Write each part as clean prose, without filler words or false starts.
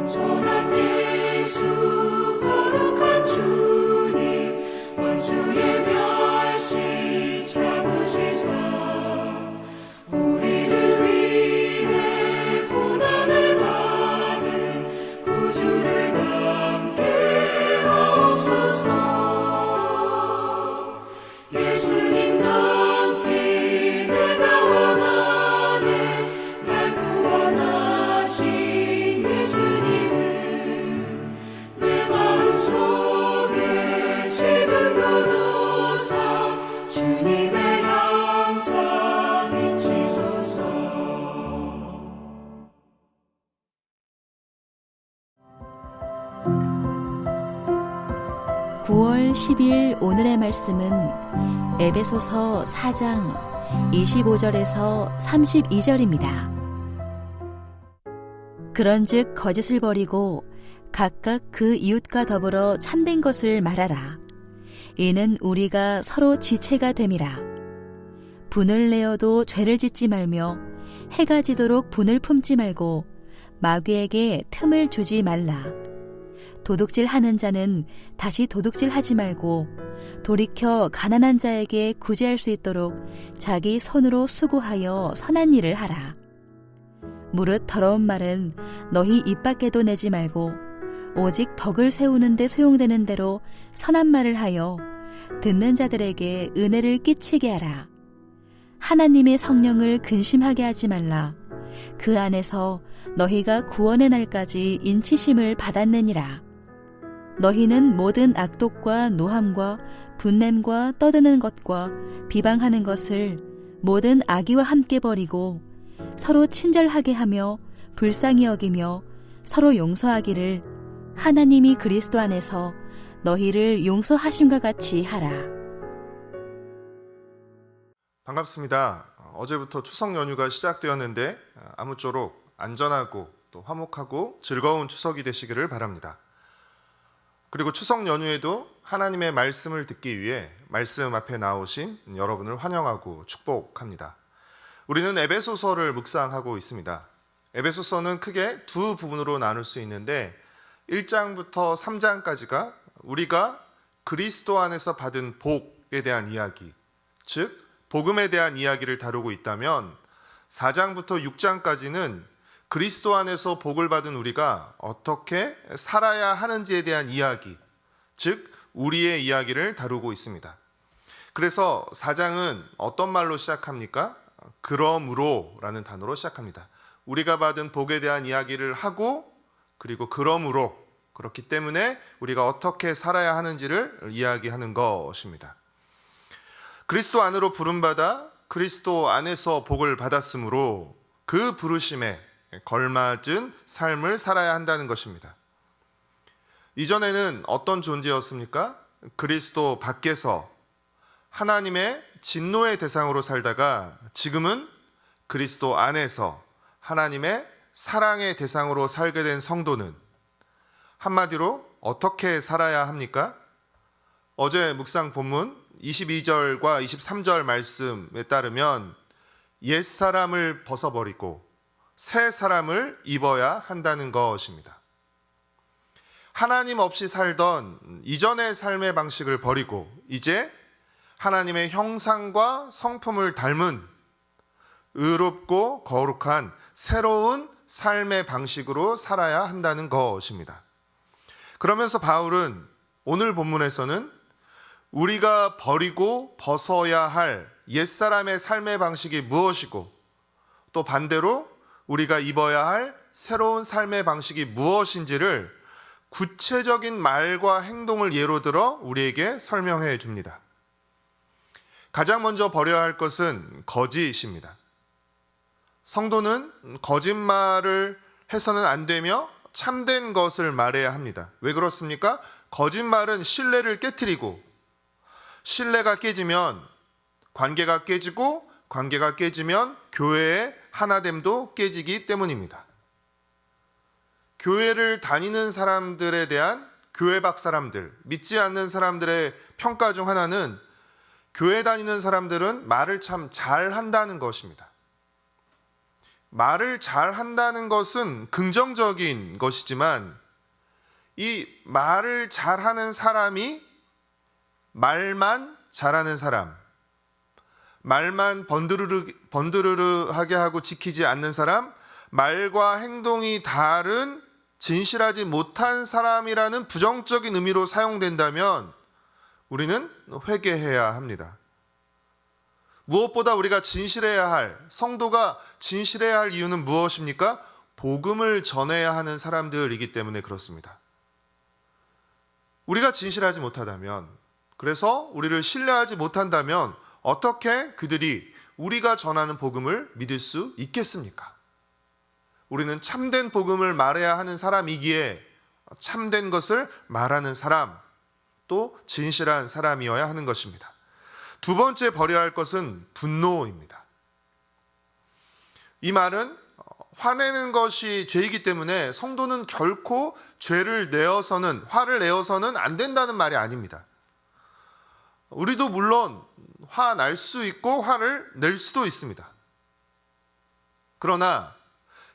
선한 예수 거룩한 주님 원수의 멸시 잡으시사 우리를 위해 고난을 받은 구주를 닮게 하옵소서. 예수님 닮기 내가 원하네. 날 구원하신 예수님을 내 마음속에 지금도 두사 주님의 형상 잊히소서. 9월 10일 오늘의 말씀은 에베소서 4장 25절에서 32절입니다. 그런즉 거짓을 버리고 각각 그 이웃과 더불어 참된 것을 말하라. 이는 우리가 서로 지체가 됨이라. 분을 내어도 죄를 짓지 말며 해가 지도록 분을 품지 말고 마귀에게 틈을 주지 말라. 도둑질 하는 자는 다시 도둑질 하지 말고 돌이켜 가난한 자에게 구제할 수 있도록 자기 손으로 수고하여 선한 일을 하라. 무릇 더러운 말은 너희 입 밖에도 내지 말고 오직 덕을 세우는 데 소용되는 대로 선한 말을 하여 듣는 자들에게 은혜를 끼치게 하라. 하나님의 성령을 근심하게 하지 말라. 그 안에서 너희가 구원의 날까지 인치심을 받았느니라. 너희는 모든 악독과 노함과 분냄과 떠드는 것과 비방하는 것을 모든 악의와 함께 버리고 서로 친절하게 하며 불쌍히 여기며 서로 용서하기를 하나님이 그리스도 안에서 너희를 용서하심과 같이 하라. 반갑습니다. 어제부터 추석 연휴가 시작되었는데 아무쪼록 안전하고 또 화목하고 즐거운 추석이 되시기를 바랍니다. 그리고 추석 연휴에도 하나님의 말씀을 듣기 위해 말씀 앞에 나오신 여러분을 환영하고 축복합니다. 우리는 에베소서를 묵상하고 있습니다. 에베소서는 크게 두 부분으로 나눌 수 있는데 1장부터 3장까지가 우리가 그리스도 안에서 받은 복에 대한 이야기, 즉 복음에 대한 이야기를 다루고 있다면 4장부터 6장까지는 그리스도 안에서 복을 받은 우리가 어떻게 살아야 하는지에 대한 이야기, 즉 우리의 이야기를 다루고 있습니다. 그래서 4장은 어떤 말로 시작합니까? 그러므로 라는 단어로 시작합니다. 우리가 받은 복에 대한 이야기를 하고 그리고 그러므로, 그렇기 때문에 우리가 어떻게 살아야 하는지를 이야기하는 것입니다. 그리스도 안으로 부름받아 그리스도 안에서 복을 받았으므로 그 부르심에 걸맞은 삶을 살아야 한다는 것입니다. 이전에는 어떤 존재였습니까? 그리스도 밖에서 하나님의 진노의 대상으로 살다가 지금은 그리스도 안에서 하나님의 사랑의 대상으로 살게 된 성도는 한마디로 어떻게 살아야 합니까? 어제 묵상 본문 22절과 23절 말씀에 따르면 옛사람을 벗어버리고 새 사람을 입어야 한다는 것입니다. 하나님 없이 살던 이전의 삶의 방식을 버리고 이제 하나님의 형상과 성품을 닮은 의롭고 거룩한 새로운 삶의 방식으로 살아야 한다는 것입니다. 그러면서 바울은 오늘 본문에서는 우리가 버리고 벗어야 할 옛사람의 삶의 방식이 무엇이고 또 반대로 우리가 입어야 할 새로운 삶의 방식이 무엇인지를 구체적인 말과 행동을 예로 들어 우리에게 설명해 줍니다. 가장 먼저 버려야 할 것은 거짓입니다. 성도는 거짓말을 해서는 안 되며 참된 것을 말해야 합니다. 왜 그렇습니까? 거짓말은 신뢰를 깨트리고 신뢰가 깨지면 관계가 깨지고 관계가 깨지면 교회의 하나됨도 깨지기 때문입니다. 교회를 다니는 사람들에 대한 교회 밖 사람들, 믿지 않는 사람들의 평가 중 하나는 교회 다니는 사람들은 말을 참 잘한다는 것입니다. 말을 잘 한다는 것은 긍정적인 것이지만 이 말을 잘하는 사람이 말만 잘하는 사람, 말만 번드르르하게 하고 지키지 않는 사람, 말과 행동이 다른 진실하지 못한 사람이라는 부정적인 의미로 사용된다면 우리는 회개해야 합니다. 무엇보다 우리가 진실해야 할, 성도가 진실해야 할 이유는 무엇입니까? 복음을 전해야 하는 사람들이기 때문에 그렇습니다. 우리가 진실하지 못하다면, 그래서 우리를 신뢰하지 못한다면 어떻게 그들이 우리가 전하는 복음을 믿을 수 있겠습니까? 우리는 참된 복음을 말해야 하는 사람이기에 참된 것을 말하는 사람, 또 진실한 사람이어야 하는 것입니다. 두 번째 버려야 할 것은 분노입니다. 이 말은 화내는 것이 죄이기 때문에 성도는 결코 화를 내어서는 안 된다는 말이 아닙니다. 우리도 물론 화날 수 있고 화를 낼 수도 있습니다. 그러나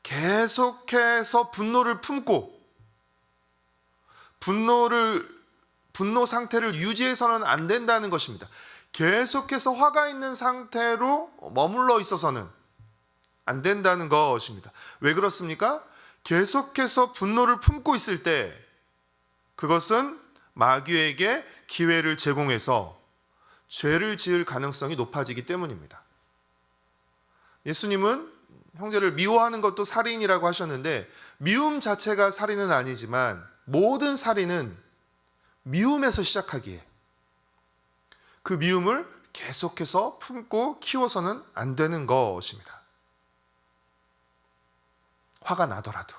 계속해서 분노를 품고 분노 상태를 유지해서는 안 된다는 것입니다. 계속해서 화가 있는 상태로 머물러 있어서는 안 된다는 것입니다. 왜 그렇습니까? 계속해서 분노를 품고 있을 때 그것은 마귀에게 기회를 제공해서 죄를 지을 가능성이 높아지기 때문입니다. 예수님은 형제를 미워하는 것도 살인이라고 하셨는데 미움 자체가 살인은 아니지만 모든 살인은 미움에서 시작하기에 그 미움을 계속해서 품고 키워서는 안 되는 것입니다. 화가 나더라도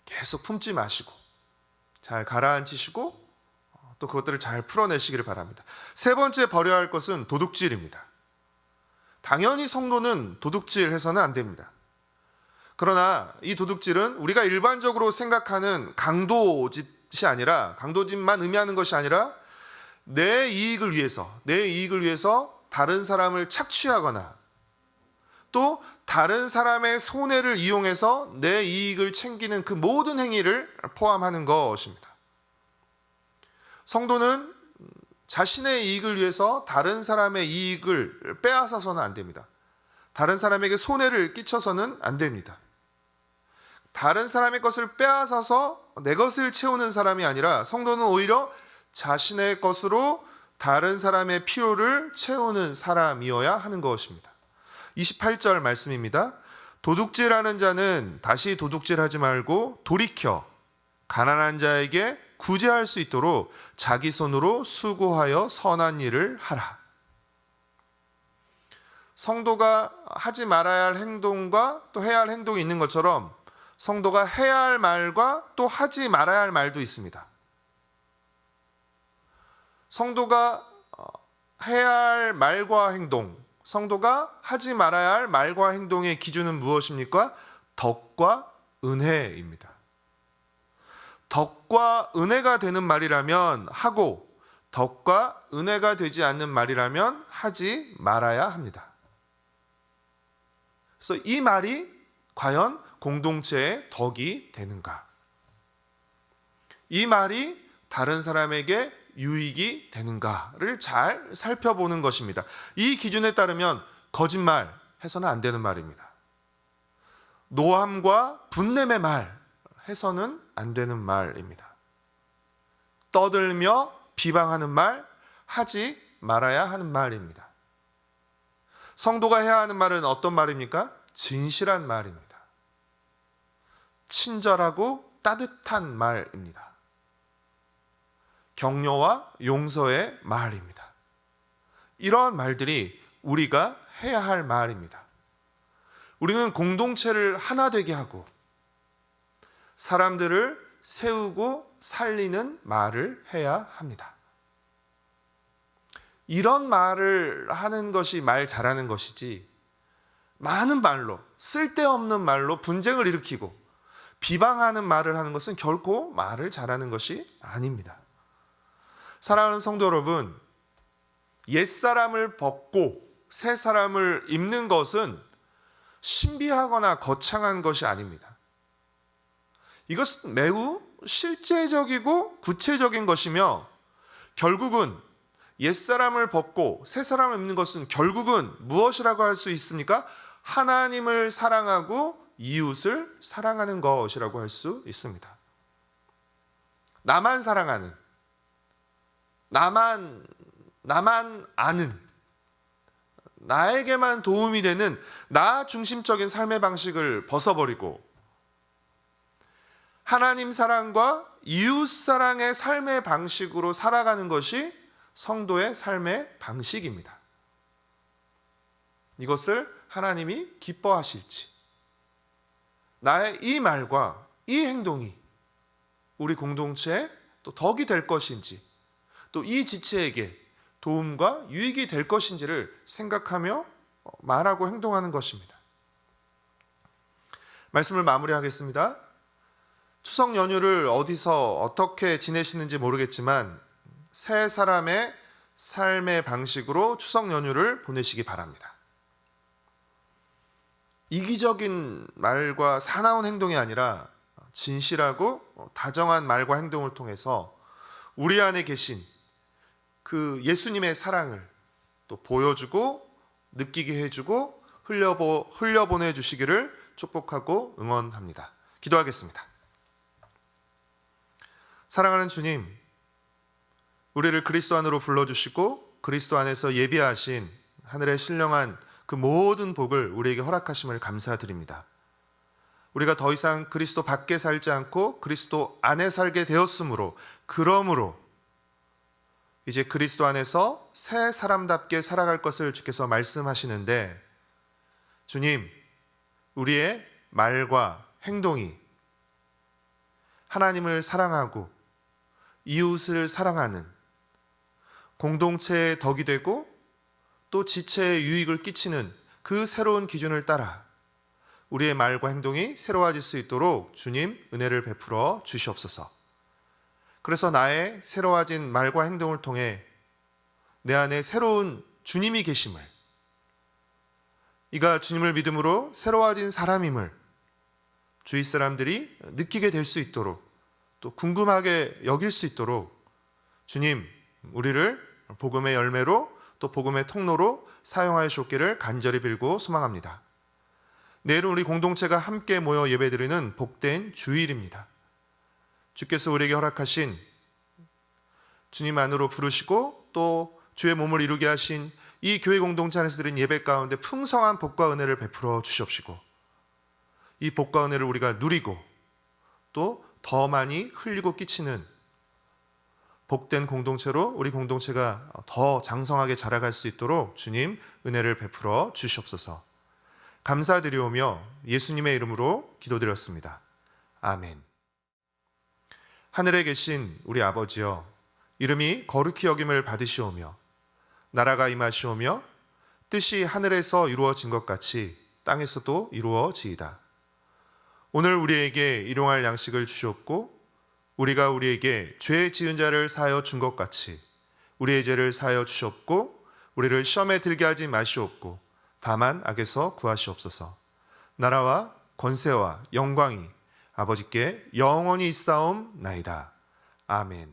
계속 품지 마시고 잘 가라앉히시고 또 그것들을 잘 풀어내시기를 바랍니다. 세 번째 버려야 할 것은 도둑질입니다. 당연히 성도는 도둑질해서는 안 됩니다. 그러나 이 도둑질은 우리가 일반적으로 생각하는 강도짓이 아니라, 강도짓만 의미하는 것이 아니라 내 이익을 위해서 다른 사람을 착취하거나 또 다른 사람의 손해를 이용해서 내 이익을 챙기는 그 모든 행위를 포함하는 것입니다. 성도는 자신의 이익을 위해서 다른 사람의 이익을 빼앗아서는 안 됩니다. 다른 사람에게 손해를 끼쳐서는 안 됩니다. 다른 사람의 것을 빼앗아서 내 것을 채우는 사람이 아니라 성도는 오히려 자신의 것으로 다른 사람의 필요를 채우는 사람이어야 하는 것입니다. 28절 말씀입니다. 도둑질하는 자는 다시 도둑질하지 말고 돌이켜 가난한 자에게 구제할 수 있도록 자기 손으로 수고하여 선한 일을 하라. 성도가 하지 말아야 할 행동과 또 해야 할 행동이 있는 것처럼 성도가 해야 할 말과 또 하지 말아야 할 말도 있습니다. 성도가 해야 할 말과 행동, 성도가 하지 말아야 할 말과 행동의 기준은 무엇입니까? 덕과 은혜입니다. 덕과 은혜가 되는 말이라면 하고 덕과 은혜가 되지 않는 말이라면 하지 말아야 합니다. 그래서 이 말이 과연 공동체의 덕이 되는가? 이 말이 다른 사람에게 유익이 되는가를 잘 살펴보는 것입니다. 이 기준에 따르면 거짓말 해서는 안 되는 말입니다. 노함과 분냄의 말 해서는 안 되는 말입니다. 떠들며 비방하는 말 하지 말아야 하는 말입니다. 성도가 해야 하는 말은 어떤 말입니까? 진실한 말입니다. 친절하고 따뜻한 말입니다. 격려와 용서의 말입니다. 이러한 말들이 우리가 해야 할 말입니다. 우리는 공동체를 하나 되게 하고 사람들을 세우고 살리는 말을 해야 합니다. 이런 말을 하는 것이 말 잘하는 것이지 많은 말로, 쓸데없는 말로 분쟁을 일으키고 비방하는 말을 하는 것은 결코 말을 잘하는 것이 아닙니다. 사랑하는 성도 여러분, 옛사람을 벗고 새 사람을 입는 것은 신비하거나 거창한 것이 아닙니다. 이것은 매우 실제적이고 구체적인 것이며 결국은 옛사람을 벗고 새사람을 입는 것은 결국은 무엇이라고 할 수 있습니까? 하나님을 사랑하고 이웃을 사랑하는 것이라고 할 수 있습니다. 나만 사랑하는, 나만 아는, 나에게만 도움이 되는 나 중심적인 삶의 방식을 벗어버리고 하나님 사랑과 이웃 사랑의 삶의 방식으로 살아가는 것이 성도의 삶의 방식입니다. 이것을 하나님이 기뻐하실지, 나의 이 말과 이 행동이 우리 공동체에 또 덕이 될 것인지, 또 이 지체에게 도움과 유익이 될 것인지를 생각하며 말하고 행동하는 것입니다. 말씀을 마무리하겠습니다. 추석 연휴를 어디서 어떻게 지내시는지 모르겠지만 새 사람의 삶의 방식으로 추석 연휴를 보내시기 바랍니다. 이기적인 말과 사나운 행동이 아니라 진실하고 다정한 말과 행동을 통해서 우리 안에 계신 그 예수님의 사랑을 또 보여주고 느끼게 해주고 흘려보내 주시기를 축복하고 응원합니다. 기도하겠습니다. 사랑하는 주님, 우리를 그리스도 안으로 불러주시고 그리스도 안에서 예비하신 하늘의 신령한 그 모든 복을 우리에게 허락하심을 감사드립니다. 우리가 더 이상 그리스도 밖에 살지 않고 그리스도 안에 살게 되었으므로, 그러므로 이제 그리스도 안에서 새 사람답게 살아갈 것을 주께서 말씀하시는데, 주님, 우리의 말과 행동이 하나님을 사랑하고 이웃을 사랑하는 공동체의 덕이 되고 또 지체에 유익을 끼치는 그 새로운 기준을 따라 우리의 말과 행동이 새로워질 수 있도록 주님 은혜를 베풀어 주시옵소서. 그래서 나의 새로워진 말과 행동을 통해 내 안에 새로운 주님이 계심을, 이가 주님을 믿음으로 새로워진 사람임을 주위 사람들이 느끼게 될 수 있도록, 또 궁금하게 여길 수 있도록 주님, 우리를 복음의 열매로 또 복음의 통로로 사용하여 주옵기를 간절히 빌고 소망합니다. 내일은 우리 공동체가 함께 모여 예배드리는 복된 주일입니다. 주께서 우리에게 허락하신, 주님 안으로 부르시고 또 주의 몸을 이루게 하신 이 교회 공동체 안에서 드린 예배 가운데 풍성한 복과 은혜를 베풀어 주시옵시고, 이 복과 은혜를 우리가 누리고 또 더 많이 흘리고 끼치는 복된 공동체로 우리 공동체가 더 장성하게 자라갈 수 있도록 주님 은혜를 베풀어 주시옵소서. 감사드리오며 예수님의 이름으로 기도드렸습니다. 아멘. 하늘에 계신 우리 아버지여, 이름이 거룩히 여김을 받으시오며 나라가 임하시오며 뜻이 하늘에서 이루어진 것 같이 땅에서도 이루어지이다. 오늘 우리에게 일용할 양식을 주시옵고 우리가 우리에게 죄 지은 자를 사하여 준 것 같이 우리의 죄를 사하여 주시옵고 우리를 시험에 들게 하지 마시옵고 다만 악에서 구하시옵소서. 나라와 권세와 영광이 아버지께 영원히 있사옵나이다. 아멘.